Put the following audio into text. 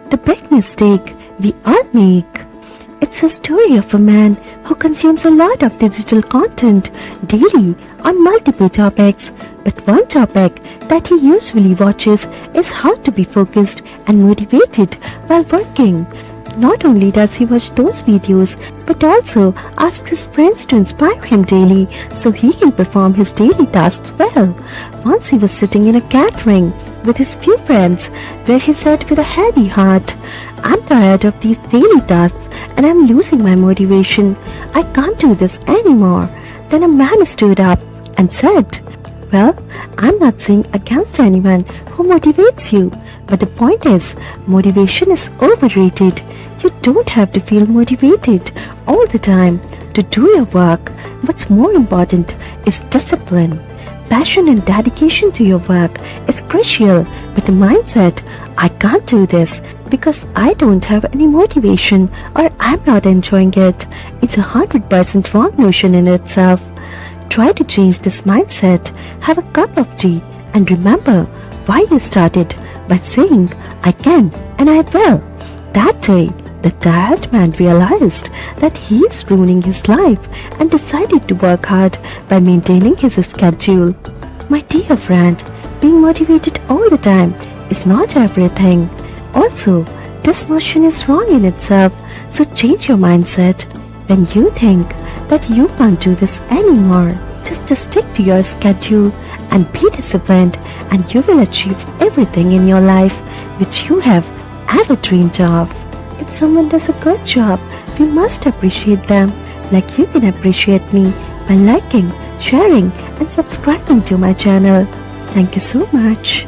the big mistake we all make. It's a story of a man who consumes a lot of digital content daily on multiple topics, but one topic that he usually watches is how to be focused and motivated while working. Not only does he watch those videos, but also asks his friends to inspire him daily so he can perform his daily tasks well. Once he was sitting in a gathering with his few friends where he said with a heavy heart, "I'm tired of these daily tasks and I'm losing my motivation. I can't do this anymore." Then a man stood up and said, "Well, I'm not saying against anyone who motivates you, but the point is, motivation is overrated. You don't have to feel motivated all the time to do your work. What's more important is discipline. Passion and dedication to your work is crucial, but the mindset, 'I can't do this because I don't have any motivation or I'm not enjoying it,' is 100% wrong notion in itself. Try to change this mindset, have a cup of tea, and remember why you started by saying, 'I can and I will.'" That day, the tired man realized that he is ruining his life and decided to work hard by maintaining his schedule. My dear friend, being motivated all the time is not everything. Also, this notion is wrong in itself, so change your mindset. When you think that you can't do this anymore, just to stick to your schedule and be disciplined, and you will achieve everything in your life which you have ever dreamed of. If someone does a good job, we must appreciate them like you can appreciate me by liking, sharing and subscribing to my channel. Thank you so much.